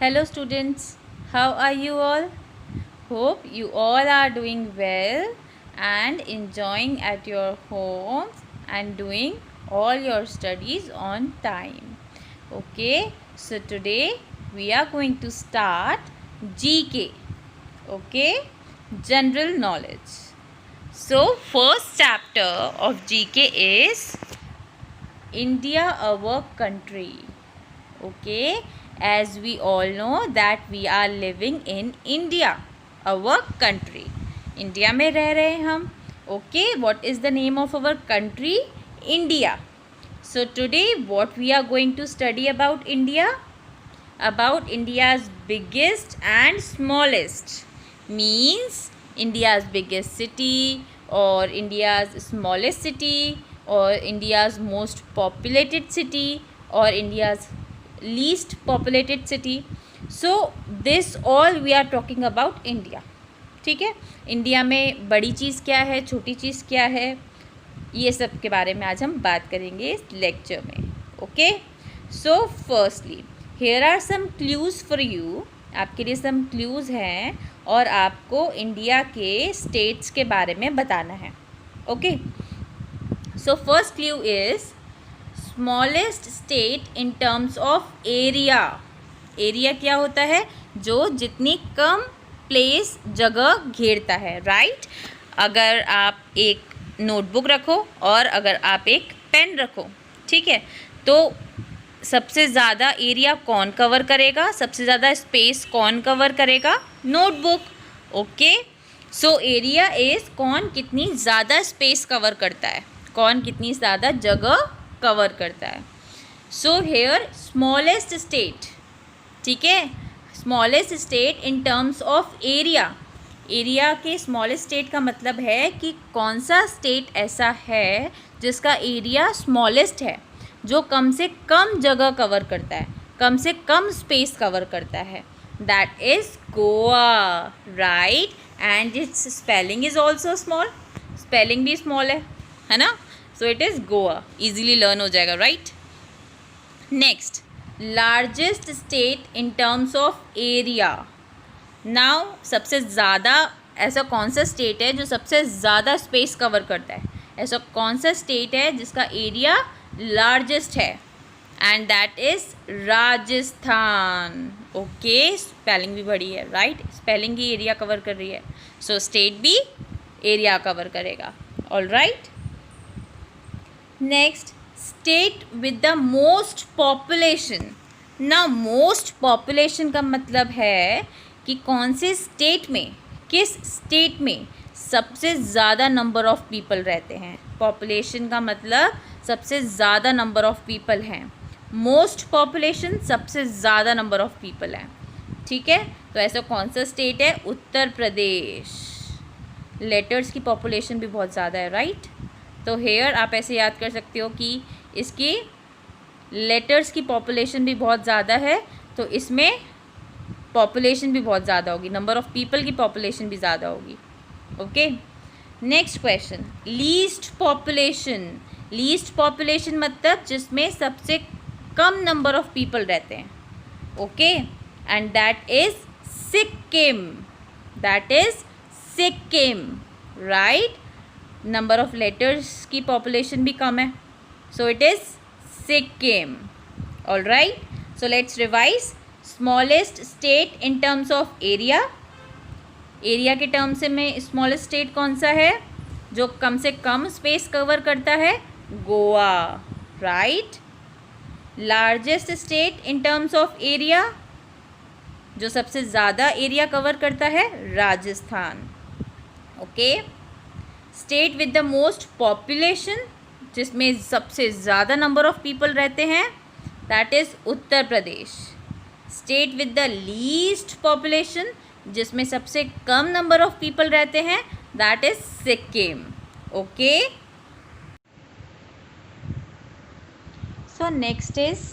Hello students, how are you all? Hope you all are doing well and enjoying at your homes and doing all your studies on time. Okay, so today we are going to start GK. Okay, general knowledge. So first chapter of GK is India, our country. Okay, as we all know that we are living in India, our country. India में रह रहे हैं हम. Okay, what is the name of our country? India. So today what we are going to study about India? About India's biggest and smallest. Means India's biggest city or India's smallest city or India's most populated city or India's least populated city. So this all we are talking about India. ठीक है, India में बड़ी चीज़ क्या है, छोटी चीज़ क्या है, ये सब के बारे में आज हम बात करेंगे इस लेक्चर में. Okay, so firstly here are some clues for you. आपके लिए सम क्लूज़ हैं और आपको इंडिया के स्टेट्स के बारे में बताना है. Okay, so first clue is smallest state in terms of area. Area क्या होता है? जो जितनी कम प्लेस जगह घेरता है, राइट. अगर आप एक नोटबुक रखो और अगर आप एक पेन रखो, ठीक है, तो सबसे ज़्यादा एरिया कौन कवर करेगा? सबसे ज़्यादा स्पेस कौन कवर करेगा? Notebook. Okay, so area is कौन कितनी ज़्यादा स्पेस कवर करता है, कौन कितनी ज़्यादा जगह कवर करता है. सो हेयर स्मॉलेस्ट स्टेट, ठीक है, smallest state in terms of area. Area के स्मॉलेस्ट स्टेट का मतलब है कि कौन सा स्टेट ऐसा है जिसका एरिया स्मॉलेस्ट है, जो कम से कम जगह कवर करता है, कम से कम स्पेस कवर करता है. That is Goa, right. And it's spelling is also small. Spelling भी स्मॉल है ना. So it is Goa. Easily learn हो जाएगा, right. Next, largest state in terms of area. Now सबसे ज़्यादा ऐसा कौन सा स्टेट है जो सबसे ज़्यादा स्पेस कवर करता है? ऐसा कौन सा स्टेट है जिसका एरिया लार्जेस्ट है? And that is Rajasthan. Okay, spelling भी बड़ी है, राइट. स्पेलिंग ही एरिया कवर कर रही है, सो स्टेट भी एरिया कवर करेगा. All right. Next, state with the most population. ना मोस्ट पॉपुलेशन का मतलब है कि कौन से स्टेट में, किस स्टेट में सबसे ज़्यादा नंबर ऑफ पीपल रहते हैं. पॉपुलेशन का मतलब सबसे ज़्यादा नंबर ऑफ पीपल हैं. मोस्ट पॉपुलेशन सबसे ज़्यादा नंबर ऑफ पीपल हैं, ठीक है. तो ऐसा कौन सा स्टेट है? उत्तर प्रदेश. लेटर्स की पॉपुलेशन भी बहुत ज़्यादा है, राइट. तो हेयर आप ऐसे याद कर सकते हो कि इसकी लेटर्स की पॉपुलेशन भी बहुत ज़्यादा है, तो इसमें पॉपुलेशन भी बहुत ज़्यादा होगी, नंबर ऑफ़ पीपल की पॉपुलेशन भी ज़्यादा होगी. Okay, next question, least population. Least population मतलब जिसमें सबसे कम नंबर ऑफ़ पीपल रहते हैं. Okay, and that is Sikkim. That is Sikkim, right. Number of letters की पॉपुलेशन भी कम है, so it is Sikkim. All right, so let's revise. Smallest state in terms of area. Area के टर्म से में स्मॉलेस्ट स्टेट कौन सा है जो कम से कम स्पेस कवर करता है? Goa, right. Largest state in terms of area, जो सबसे ज़्यादा एरिया कवर करता है? Rajasthan. Okay, state with the most population, जिसमें सबसे ज़्यादा नंबर ऑफ़ पीपल रहते हैं, that is Uttar Pradesh. State with the least population, जिसमें सबसे कम नंबर ऑफ़ पीपल रहते हैं, that is Sikkim. Okay, so next is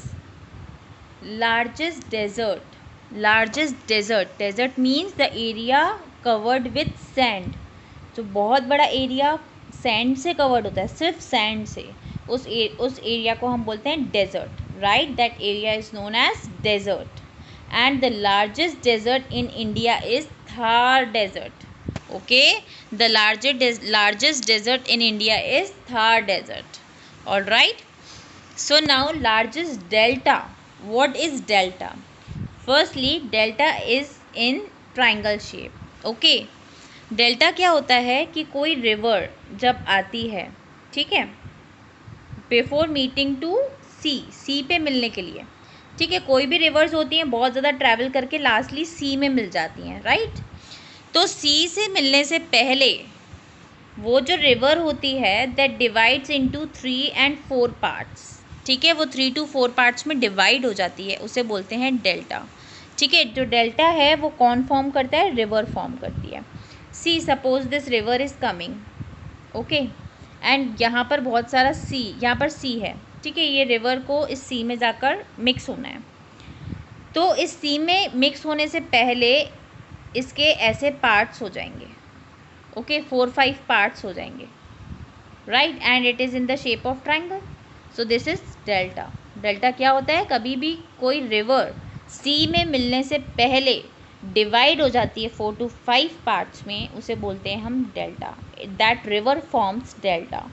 largest desert. Largest desert. Desert means the area covered with sand. तो बहुत बड़ा एरिया सैंड से कवर्ड होता है, सिर्फ सैंड से. उस एरिया को हम बोलते हैं desert, right. That area is known as desert. and the largest desert in India is Thar Desert. Okay, the largest desert in India is Thar Desert. All right. So now largest delta. What is delta? Firstly, delta is in triangle shape. Okay, delta क्या होता है कि कोई river जब आती है, ठीक है, बिफोर मीटिंग टू सी पे मिलने के लिए, ठीक है, कोई भी रिवर्स होती हैं बहुत ज़्यादा ट्रैवल करके लास्टली सी में मिल जाती हैं, राइट। तो सी से मिलने से पहले वो जो रिवर होती है that divides into 3 and 4 parts, ठीक है, वो 3 to 4 पार्ट्स में डिवाइड हो जाती है, उसे बोलते हैं डेल्टा। ठीक है, जो डेल्टा है वो कौन फॉर्म करता है? रिवर फॉर्म करती है। See, suppose this river is coming, okay, and यहाँ पर बहुत सारा सी, यहाँ पर सी है, ठीक है, ये रिवर को इस सी में जाकर मिक्स होना है। तो इस सी में मिक्स होने से पहले इसके ऐसे पार्ट्स हो जाएंगे, ओके, 4-5 पार्ट्स हो जाएंगे, right, and it is in the shape of triangle. So this is delta. Delta क्या होता है? कभी भी कोई रिवर सी में मिलने से पहले डिवाइड हो जाती है 4 to 5 पार्ट्स में, उसे बोलते हैं हम delta. That river forms delta,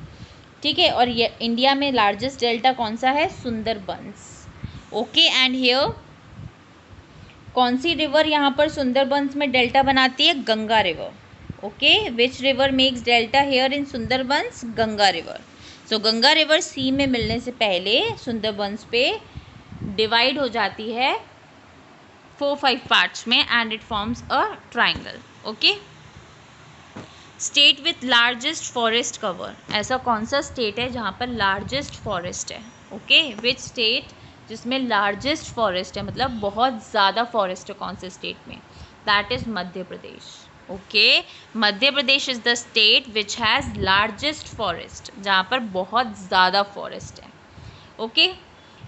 ठीक है। और ये इंडिया में लार्जेस्ट डेल्टा कौन सा है? सुंदरबंस, ओके। एंड हियर कौन सी रिवर यहाँ पर सुंदरबंस में डेल्टा बनाती है? Ganga river, okay. Which river makes delta here in Sundarbans? Ganga river. So Ganga river sea में मिलने से पहले सुंदरबंस पे डिवाइड हो जाती है 4-5 पार्ट्स में and it forms a triangle, okay. State with largest forest cover, ऐसा कौन सा स्टेट है जहाँ पर लार्जेस्ट फॉरेस्ट है? ओके, विच स्टेट जिसमें लार्जेस्ट फॉरेस्ट है, मतलब बहुत ज़्यादा फॉरेस्ट है, कौन से स्टेट में? That is Madhya Pradesh, okay. Madhya Pradesh is the state which has largest forest, जहाँ पर बहुत ज़्यादा फॉरेस्ट है, ओके।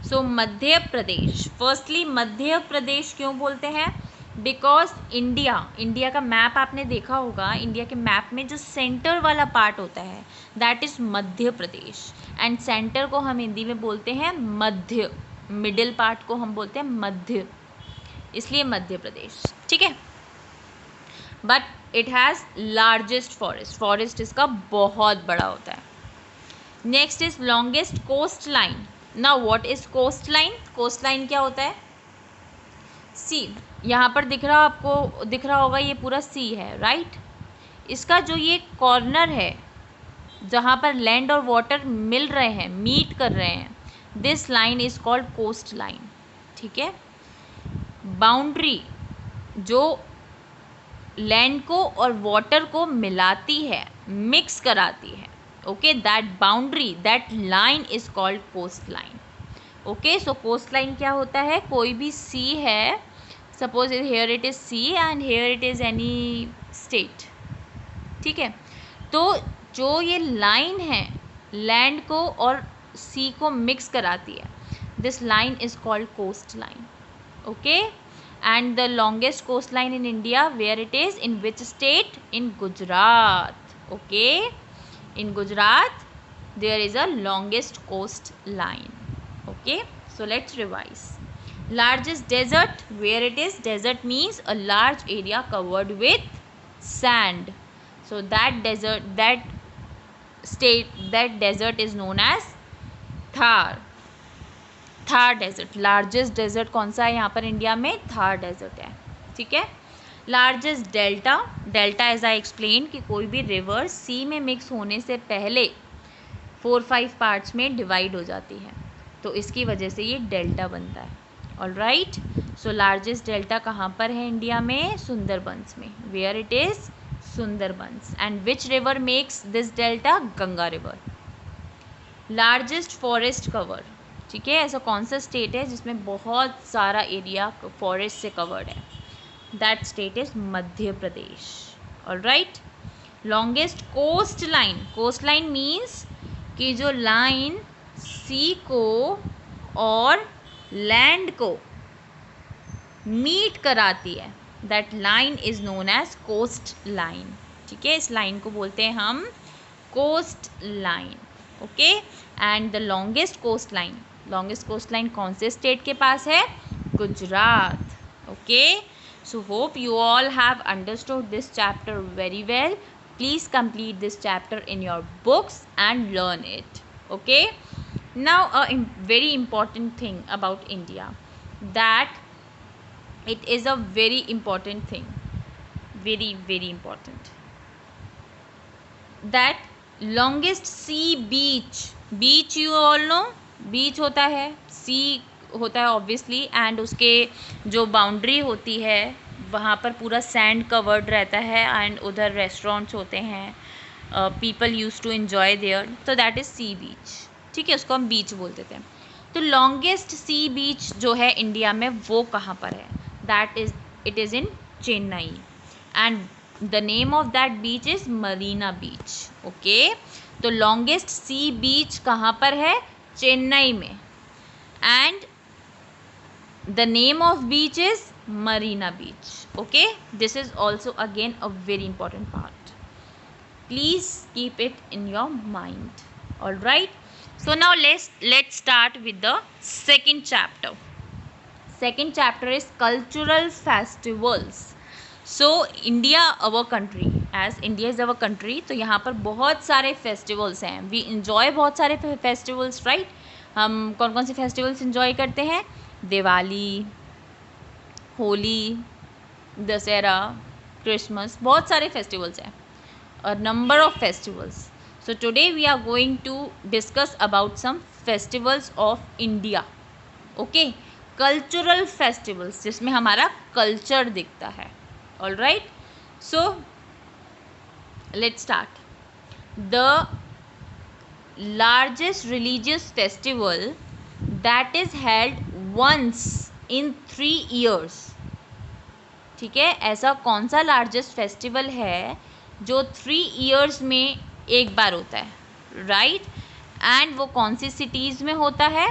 सो मध्य प्रदेश, फर्स्टली मध्य प्रदेश क्यों बोलते हैं? बिकॉज इंडिया का मैप आपने देखा होगा, इंडिया के मैप में जो सेंटर वाला पार्ट होता है that is Madhya Pradesh, and centre को हम हिंदी में बोलते हैं मध्य, मिडिल पार्ट को हम बोलते हैं मध्य, इसलिए मध्य प्रदेश, ठीक है। But it has largest forest इसका बहुत बड़ा होता है। Next is longest coast line. Now what is coast line? Coast line क्या होता है? सी, यहाँ पर दिख रहा, आपको दिख रहा होगा, ये पूरा सी है, राइट। इसका जो ये कॉर्नर है जहाँ पर लैंड और वाटर मिल रहे हैं, मीट कर रहे हैं, this line is called coast line, ठीक है। बाउंड्री जो लैंड को और वाटर को मिलाती है, मिक्स कराती है, okay, that boundary, that line is called coast line, okay. So coast line क्या होता है? कोई भी सी है, suppose here it is sea and here it is any state, ठीक है। तो जो ये लाइन है लैंड को और सी को मिक्स कराती है, this line is called coast line, okay. And the longest coast line in India, where it is, in which state? In Gujarat, okay. In Gujarat there is a longest coast line, okay. So let's revise. Largest desert, where it is? Desert means a large area covered with sand. So that desert, that state, that desert is known as Thar. Thar desert, largest desert कौन सा है यहाँ पर India में? Thar desert है, ठीक है। Largest delta, delta as I explain कि कोई भी रिवर सी में मिक्स होने से पहले 4-5 पार्ट्स में डिवाइड हो जाती है, तो इसकी वजह से ये डेल्टा बनता है, ऑलराइट। सो लार्जेस्ट डेल्टा कहाँ पर है इंडिया में? सुंदरबंस में, where it is? Sundarbans. And which river makes this delta? Ganga river. Largest forest cover, ठीक है, ऐसा कौन सा स्टेट है जिसमें बहुत सारा एरिया फॉरेस्ट से कवर्ड है? That state is Madhya Pradesh, alright. Longest coast line, coast line means कि जो लाइन सी को और लैंड को मीट कराती है, that line is known as coast line, ठीक है। इस लाइन को बोलते हैं हम coast line, okay. And the longest coast line, longest coast line कौन से स्टेट के पास है? Gujarat, Okay, so hope you all have understood this chapter very well. Please complete this chapter in your books and learn it. Okay, now a very important thing about India, that it is a very important thing, very important, that longest sea beach you all know, बीच होता है, सी होता है obviously, and उसके जो boundary होती है वहाँ पर पूरा सैंड कवर्ड रहता है, एंड उधर रेस्टोरेंट्स होते हैं, people use to enjoy there, तो दैट इज़ सी बीच. ठीक है, उसको हम बीच बोलते थे. तो लॉन्गेस्ट सी बीच जो है इंडिया में वो कहाँ पर है? That is it is in Chennai, and the name of that beach is Marina beach. Okay, तो लॉन्गेस्ट सी बीच कहाँ पर है? चेन्नई में, and the name of beach is Marina beach. Okay, this is also again a very important part. Please keep it in your mind. All right, so now let's start with the second chapter. Second chapter is cultural festivals. So India, our country, as India is our country, तो यहाँ पर बहुत सारे festivals हैं. We enjoy बहुत सारे festivals, right? हम कौन कौन से festivals enjoy करते हैं? दिवाली, होली, दशहरा, क्रिसमस, बहुत सारे festivals हैं. A number of festivals. So today we are going to discuss about some festivals of India. Okay, cultural festivals जिसमें हमारा culture दिखता है. All right, so let's start. The largest religious festival that is held once in 3 years. ठीक है, ऐसा कौन सा largest festival है जो 3 ईयर्स में एक बार होता है? राइट, एंड वो कौन सी सिटीज़ में होता है?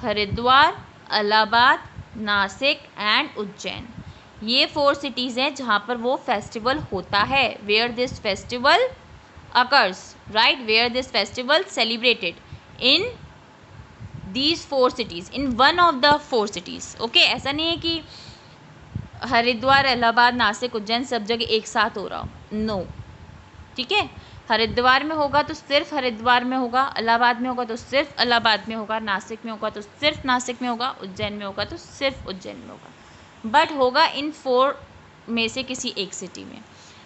हरिद्वार, इलाहाबाद, नासिक एंड उज्जैन. ये 4 सिटीज़ हैं जहाँ पर वो फेस्टिवल होता है. Where this festival occurs, right, where this festival celebrated in these 4 cities, in one of the 4 cities. Okay, ऐसा नहीं है कि हरिद्वार, इलाहाबाद, नासिक, उज्जैन सब जगह एक साथ हो रहा हो. नो, ठीक है, हरिद्वार में होगा तो सिर्फ हरिद्वार में होगा, इलाहाबाद में होगा तो सिर्फ इलाहाबाद में होगा, नासिक में होगा तो सिर्फ नासिक में होगा, उज्जैन में होगा तो सिर्फ उज्जैन में होगा, बट होगा इन 4 में से किसी एक सिटी में.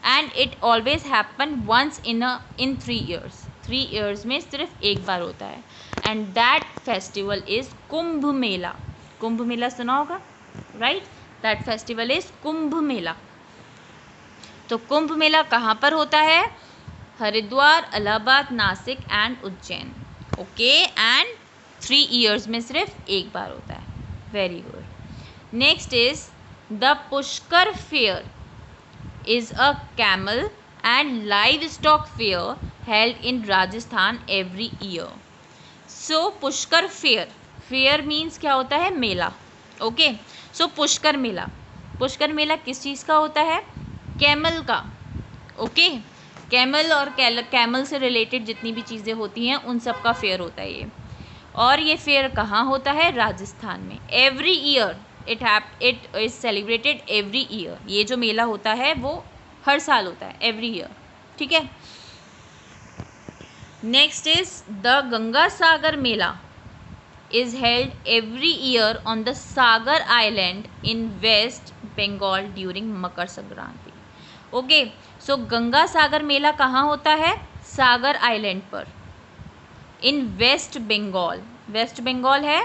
And it always happen once in 3 years. 3 years में सिर्फ एक बार होता है, and that festival is Kumbh Mela. Kumbh Mela सुना होगा, right? That festival is Kumbh Mela. तो कुंभ मेला कहाँ पर होता है? Haridwar, Allahabad, Nashik and Ujjain. Okay, and 3 years में सिर्फ एक बार होता है. Very good. Next is the Pushkar fair is a camel and live stock fair held in Rajasthan every year. So Pushkar fair, fair means क्या होता है? मेला. ओके, सो पुष्कर मेला, पुष्कर मेला किस चीज़ का होता है? कैमल का. ओके, कैमल और कैमल से रिलेटेड जितनी भी चीज़ें होती हैं उन सब का फेयर होता है ये. और ये फेयर कहाँ होता है? राजस्थान में. Every year it is celebrated every year. ये जो मेला होता है वो हर साल होता है, एवरी ईयर. ठीक है. Next is the Ganga Sagar Mela is held every year on the Sagar Island in West Bengal during Makar Sankranti. Okay, so Ganga Sagar मेला कहाँ होता है? सागर आइलैंड पर, in West Bengal. West Bengal है,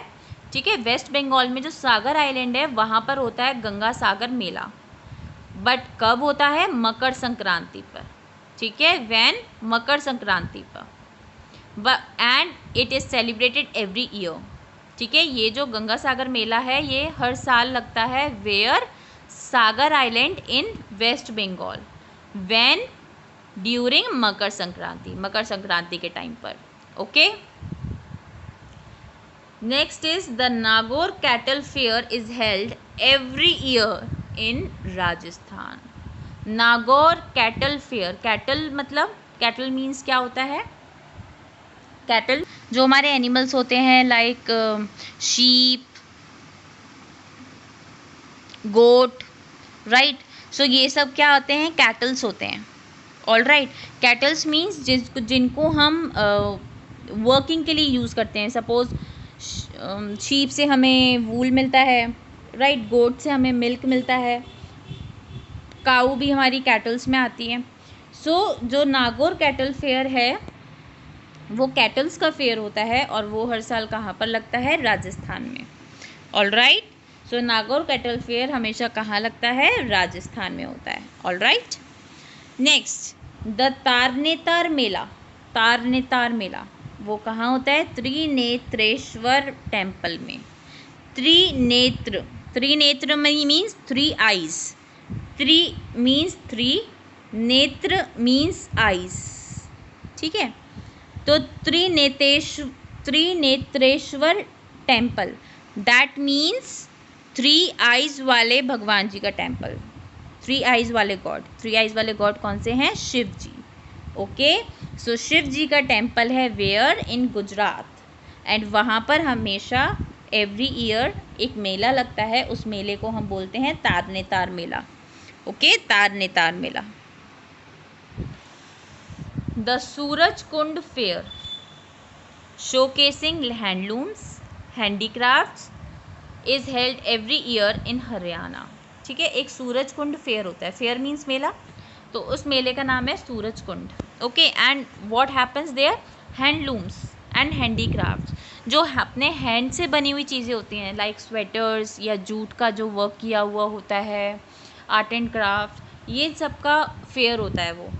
ठीक है. वेस्ट बंगाल में जो सागर आइलैंड है वहाँ पर होता है गंगा सागर मेला. बट कब होता है? मकर संक्रांति पर. ठीक है, वैन मकर संक्रांति पर. And it is celebrated every year. ठीक है, ये जो गंगा सागर मेला है ये हर साल लगता है. Where? Sagar island in West Bengal. When? During Makar Sankranti, Makar Sankranti के टाइम पर. Okay. Next is the Nagaur cattle fair is held every year in Rajasthan. Nagaur cattle fair, cattle मतलब, कैटल मीन्स क्या होता है? कैटल जो हमारे एनिमल्स होते हैं, like sheep, goat, right. So ये सब क्या होते हैं, कैटल्स होते हैं। ऑल राइट, कैटल्स मीन्स जिनको हम वर्किंग के लिए यूज़ करते हैं। सपोज शीप से हमें वूल मिलता है, राइट, गोट से हमें मिल्क मिलता है, काऊ भी हमारी कैटल्स में आती है। सो जो नागौर कैटल फेयर है वो कैटल्स का फेयर होता है और वो हर साल कहाँ पर लगता है, राजस्थान में। ऑल राइट, सो नागौर कैटल फेयर हमेशा कहाँ लगता है, राजस्थान में होता है। All right, next the Tarnetar मेला। तारनेतर मेला वो कहाँ होता है, त्रिनेत्रेश्वर टेम्पल में। त्रिनेत्र, त्रिनेत्र मीन्स 3 आइज, त्रि मीन्स 3, नेत्र मीन्स आइज, ठीक है। तो त्रिनेत्रेश्वर टेम्पल, दैट मीन्स 3 आइज वाले भगवान जी का टेम्पल। 3 आइज वाले गॉड, 3 आइज वाले गॉड कौन से हैं, शिव जी। ओके, सो शिव जी का टेम्पल है वेयर, इन गुजरात। एंड वहाँ पर हमेशा एवरी ईयर एक मेला लगता है, उस मेले को हम बोलते हैं तारनेतर मेला। ओके, तारनेतर मेला। The Suraj Kund fair, showcasing handlooms, handicrafts, is held every year in Haryana. ठीक है, एक सूरज कुंड फेयर होता है, फेयर मीन्स मेला, तो उस मेले का नाम है Suraj Kund. Okay, and what happens there, handlooms and handicrafts, जो अपने हैंड से बनी हुई चीज़ें होती हैं, लाइक स्वेटर्स या जूट का जो वर्क किया हुआ होता है, आर्ट एंड क्राफ्ट, ये सब का फेयर होता है वो।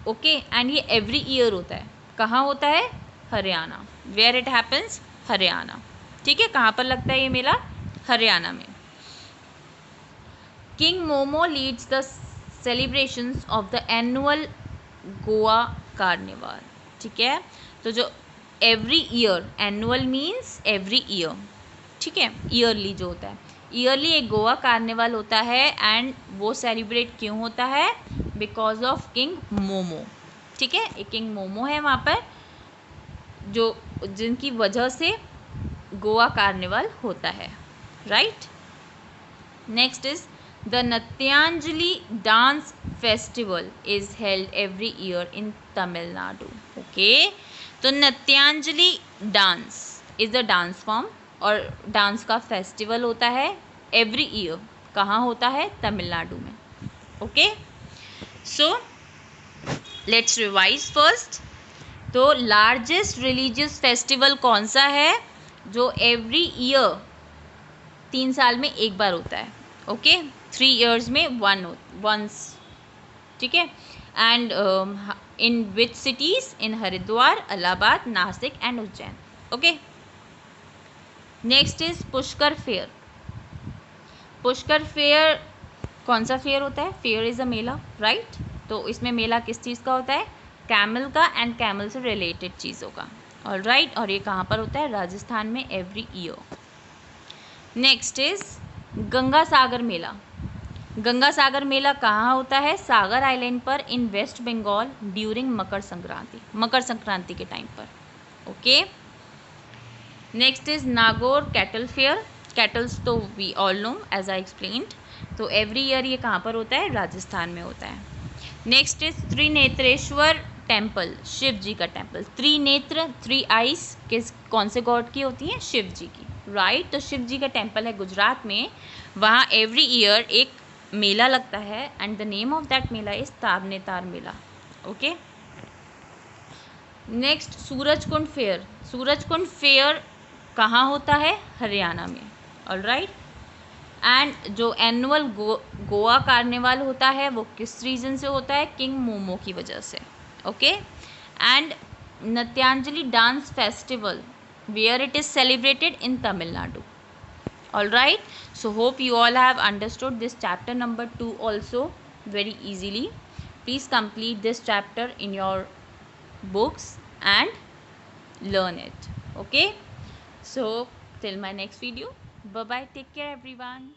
ओके, एंड ये एवरी ईयर होता है। कहाँ होता है, Haryana. Where it happens, Haryana. ठीक है, कहाँ पर लगता है ये मेला, हरियाणा में। King momo leads the celebrations of the annual Goa carnival. ठीक है, तो जो every year, annual means every year, ठीक है, ईयरली जो होता है, ईयरली एक गोवा कार्निवाल होता है। एंड वो सेलिब्रेट क्यों होता है, बिकॉज ऑफ किंग मोमो। ठीक है, एक किंग मोमो है वहाँ पर, जो जिनकी वजह से गोवा कार्निवल होता है, right. Next is the Nrityanjali dance festival is held every year in Tamil Nadu. Okay, तो Nrityanjali dance is the dance form और डांस का फेस्टिवल होता है एवरी ईयर, कहाँ होता है, तमिलनाडु में। Okay, so let's revise first. तो लार्जेस्ट रिलीजियस फेस्टिवल कौन सा है, जो एवरी ईयर 3 साल में एक बार होता है। ओके, 3 ईयर्स में वंस, ठीक है। And in which cities, in Haridwar, Allahabad, Nashik and Ujjain. Okay, next is Pushkar fair. Pushkar fair कौन सा फेयर होता है, fair is a Mela, right. तो इसमें मेला किस चीज़ का होता है, कैमल का एंड कैमल से रिलेटेड चीज़ों का। ऑल राइट, और ये कहाँ पर होता है, राजस्थान में every year. Next is Ganga Sagar मेला। गंगा सागर मेला कहाँ होता है, सागर आइलैंड पर, in West Bengal, during Makar Sankranti, Makar Sankranti के टाइम पर। Okay, next is Nagaur cattle fair. Cattles तो we all know as I explained, तो एवरी ईयर ये कहाँ पर होता है, राजस्थान में होता है। Next is Trinetreshwar temple, Shiv ji का टेम्पल। त्रिनेत्र, 3 आइज किस, कौन से गॉड की होती हैं, शिव जी की, राइट। तो शिव जी का टेम्पल है गुजरात में, वहाँ एवरी ईयर एक मेला लगता है and the name of that mela is Tarnetar Mela. Okay, next Suraj Kund fair. Suraj Kund fair कहाँ होता है, हरियाणा में। ऑल राइट, एंड जो एनुअल गोवा कार्निवाल होता है वो किस रीज़न से होता है, किंग मोमो की वजह से। Okay, and Nrityanjali dance festival where it is celebrated in Tamil Nadu. All right, so hope you all have understood this chapter number 2 also very easily. Please complete this chapter in your books and learn it. Okay, so till my next video, bye bye, take care everyone.